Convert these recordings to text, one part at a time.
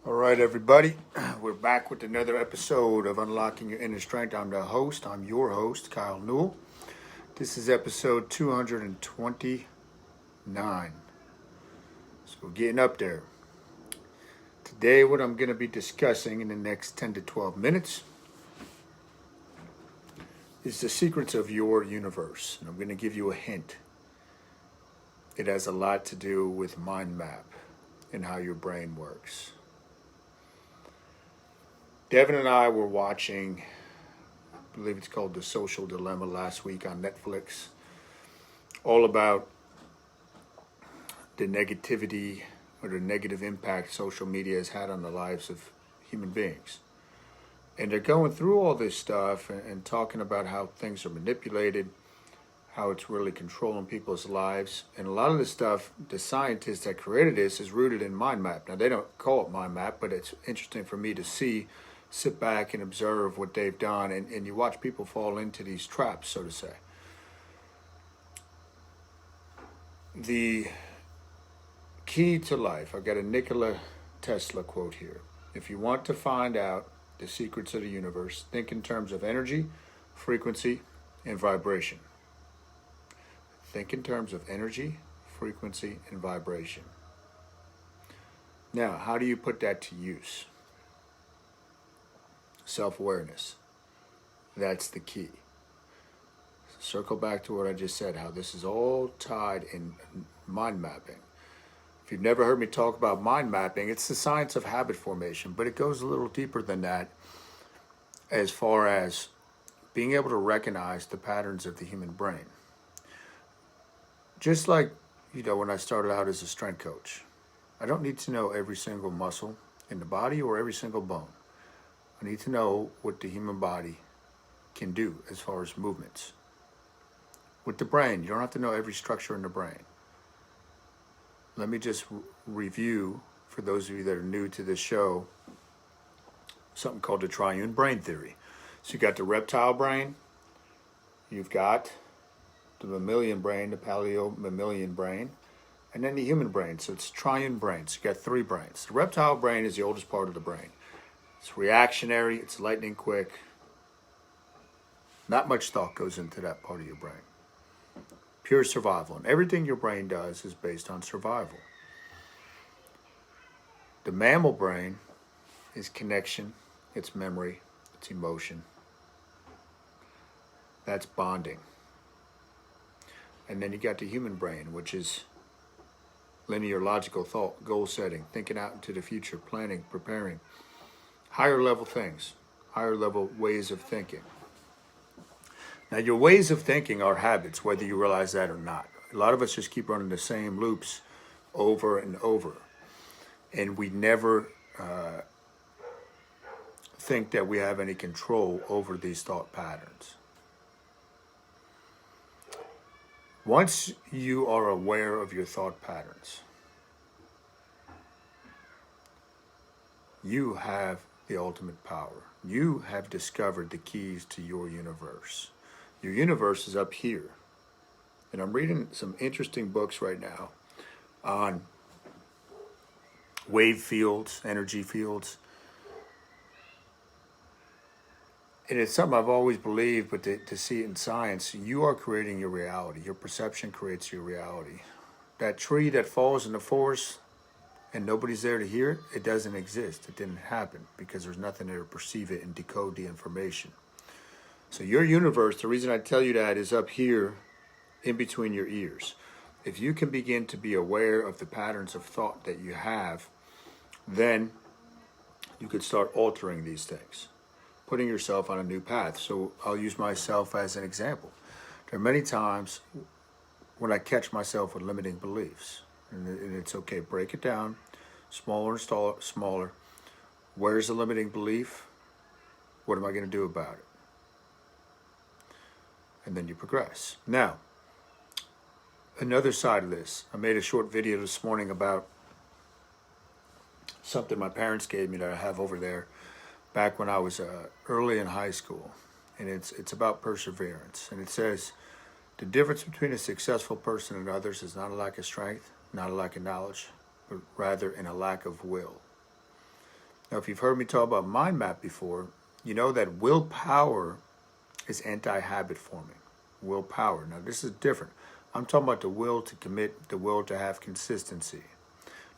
All right, everybody. We're back with another episode of Unlocking Your Inner Strength. I'm your host, Kyle Newell. This is episode 229. So we're getting up there. Today, what I'm going to be discussing in the next 10 to 12 minutes is the secrets of your universe. And I'm going to give you a hint. It has a lot to do with mind map and how your brain works. Devin and I were watching, I believe it's called The Social Dilemma, last week on Netflix, all about the negativity or the negative impact social media has had on the lives of human beings. And they're going through all this stuff and talking about how things are manipulated, how it's really controlling people's lives. And a lot of the stuff, the scientists that created this is rooted in mind map. Now, they don't call it mind map, but it's interesting for me to sit back and observe what they've done, and you watch people fall into these traps, so to say. The key to life, I've got a Nikola Tesla quote here. If you want to find out the secrets of the universe, think in terms of energy, frequency, and vibration. Think in terms of energy, frequency, and vibration. Now, how do you put that to use? Self-awareness. That's the key. Circle back to what I just said, how this is all tied in mind mapping. If you've never heard me talk about mind mapping, it's the science of habit formation, but it goes a little deeper than that as far as being able to recognize the patterns of the human brain. Just like, when I started out as a strength coach, I don't need to know every single muscle in the body or every single bone. I need to know what the human body can do as far as movements. With the brain, you don't have to know every structure in the brain. Let me just review, for those of you that are new to this show, something called the triune brain theory. So you've got the reptile brain, you've got the mammalian brain, the paleo-mammalian brain, and then the human brain. So it's triune brain. So you've got three brains. The reptile brain is the oldest part of the brain. It's reactionary, it's lightning quick. Not much thought goes into that part of your brain. Pure survival. And everything your brain does is based on survival. The mammal brain is connection, it's memory, it's emotion. That's bonding. And then you got the human brain, which is linear, logical thought, goal setting, thinking out into the future, planning, preparing. Higher level things, higher level ways of thinking. Now, your ways of thinking are habits, whether you realize that or not. A lot of us just keep running the same loops over and over. And we never think that we have any control over these thought patterns. Once you are aware of your thought patterns, you have the ultimate power. You have discovered the keys to your universe. Your universe is up here. And I'm reading some interesting books right now on wave fields, energy fields. And it's something I've always believed, but to see it in science, you are creating your reality. Your perception creates your reality. That tree that falls in the forest, and nobody's there to hear it, it doesn't exist. It didn't happen because there's nothing there to perceive it and decode the information. So your universe, the reason I tell you that, is up here in between your ears. If you can begin to be aware of the patterns of thought that you have, then you could start altering these things, putting yourself on a new path. So I'll use myself as an example. There are many times when I catch myself with limiting beliefs. And it's okay, break it down, smaller and smaller. Where's the limiting belief? What am I going to do about it? And then you progress. Now, another side of this, I made a short video this morning about something my parents gave me that I have over there back when I was early in high school. And it's about perseverance. And it says, the difference between a successful person and others is not a lack of strength, not a lack of knowledge, but rather in a lack of will. Now, if you've heard me talk about mind map before, you know that willpower is anti-habit forming. Willpower. Now, this is different. I'm talking about the will to commit, the will to have consistency.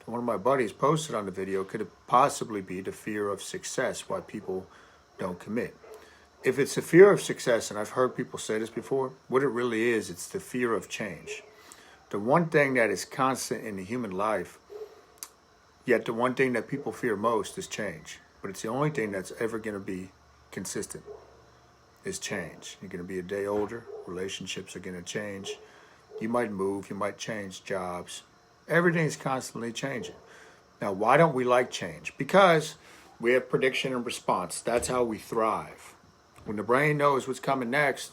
One of my buddies posted on the video, could it possibly be the fear of success why people don't commit? If it's the fear of success, and I've heard people say this before, what it really is, it's the fear of change. The one thing that is constant in the human life, yet the one thing that people fear most is change. But it's the only thing that's ever going to be consistent is change. You're going to be a day older, relationships are going to change. You might move, you might change jobs. Everything's constantly changing. Now, why don't we like change? Because we have prediction and response. That's how we thrive. When the brain knows what's coming next,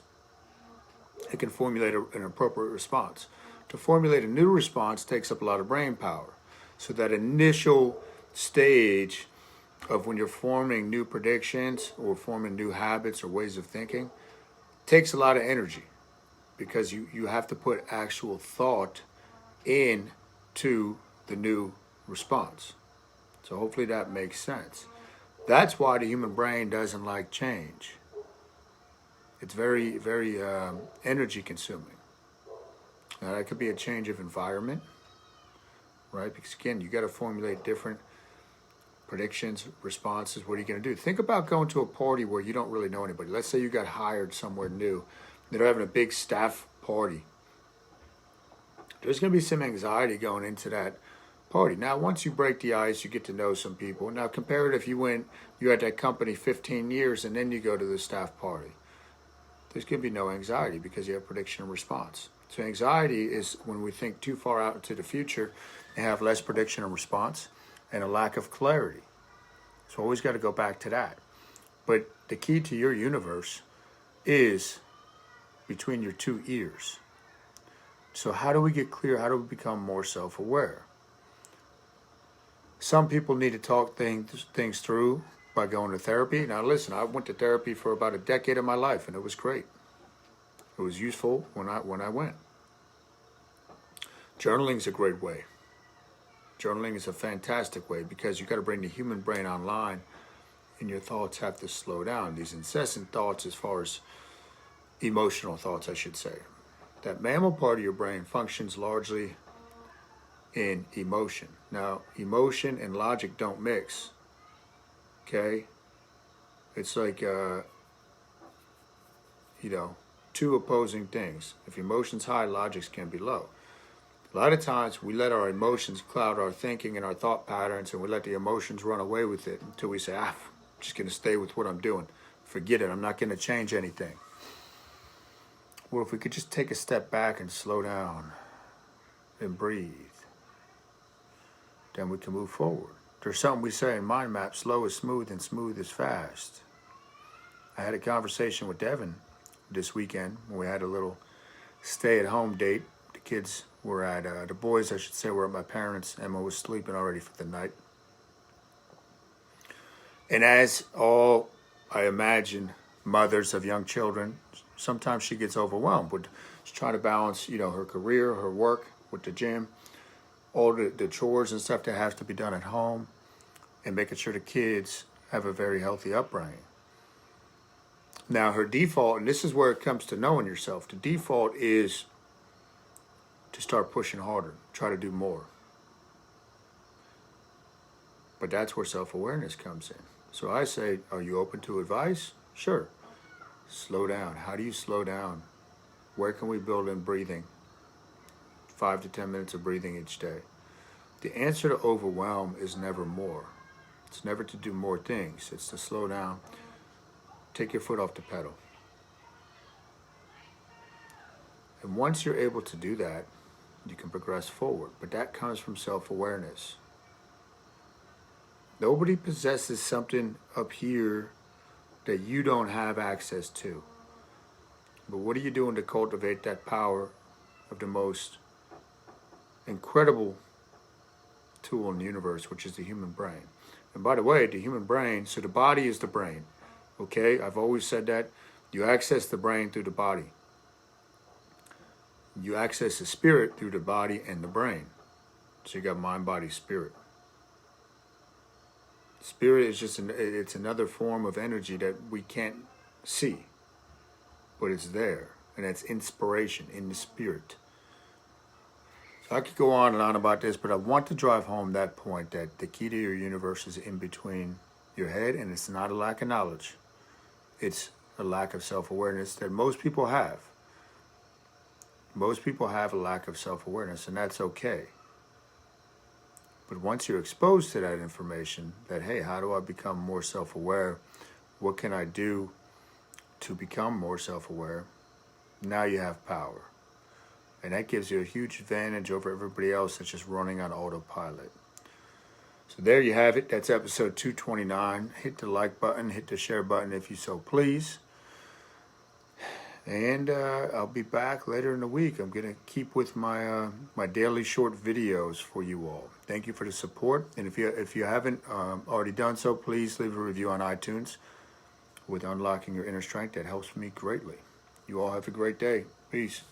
it can formulate an appropriate response. To formulate a new response takes up a lot of brain power. So that initial stage of when you're forming new predictions or forming new habits or ways of thinking takes a lot of energy, because you have to put actual thought in to the new response. So hopefully that makes sense. That's why the human brain doesn't like change. It's very, very energy consuming. Now that could be a change of environment, right? Because again, you got to formulate different predictions, responses. What are you going to do? Think about going to a party where you don't really know anybody. Let's say you got hired somewhere new. They're having a big staff party. There's going to be some anxiety going into that party. Now, once you break the ice, you get to know some people. Now, compare it if you had that company 15 years and then you go to the staff party. There's going to be no anxiety because you have prediction and response. So anxiety is when we think too far out into the future and have less prediction and response and a lack of clarity. So always got to go back to that. But the key to your universe is between your two ears. So how do we get clear? How do we become more self-aware? Some people need to talk things through by going to therapy. Now listen, I went to therapy for about a decade of my life and it was great. It was useful when I went. Journaling is a great way. Journaling is a fantastic way because you got to bring the human brain online and your thoughts have to slow down. These incessant thoughts, as far as emotional thoughts, I should say. That mammal part of your brain functions largely in emotion. Now, emotion and logic don't mix. Okay? It's like, two opposing things. If emotion's high, logics can be low. A lot of times we let our emotions cloud our thinking and our thought patterns, and we let the emotions run away with it until we say, I'm just going to stay with what I'm doing. Forget it. I'm not going to change anything. Well, if we could just take a step back and slow down and breathe, then we can move forward. There's something we say in mind map, slow is smooth and smooth is fast. I had a conversation with Devin this weekend when we had a little stay-at-home date. The kids were at, the boys, I should say, were at my parents'. Emma was sleeping already for the night. And as all, I imagine, mothers of young children, sometimes she gets overwhelmed with trying to balance, her career, her work with the gym, all the chores and stuff that has to be done at home, and making sure the kids have a very healthy upbringing. Now, her default, and this is where it comes to knowing yourself, the default is to start pushing harder, try to do more. But that's where self-awareness comes in. So I say, are you open to advice? Sure. Slow down. How do you slow down? Where can we build in breathing? 5 to 10 minutes of breathing each day. The answer to overwhelm is never more. It's never to do more things. It's to slow down. Take your foot off the pedal. And once you're able to do that, you can progress forward. But that comes from self-awareness. Nobody possesses something up here that you don't have access to. But what are you doing to cultivate that power of the most incredible tool in the universe, which is the human brain? And by the way, the human brain, so the body is the brain. Okay, I've always said that. You access the brain through the body. You access the spirit through the body and the brain. So you got mind, body, spirit. Spirit is just it's another form of energy that we can't see, but it's there, and that's inspiration in the spirit. So I could go on and on about this, but I want to drive home that point that the key to your universe is in between your head, and it's not a lack of knowledge. It's a lack of self-awareness that most people have. Most people have a lack of self-awareness, and that's okay. But once you're exposed to that information, that, hey, how do I become more self-aware? What can I do to become more self-aware? Now you have power. And that gives you a huge advantage over everybody else that's just running on autopilot. So there you have it. That's episode 229. Hit the like button, hit the share button if you so please. And I'll be back later in the week. I'm going to keep with my my daily short videos for you all. Thank you for the support. And if you haven't already done so, please leave a review on iTunes with Unlocking Your Inner Strength. That helps me greatly. You all have a great day. Peace.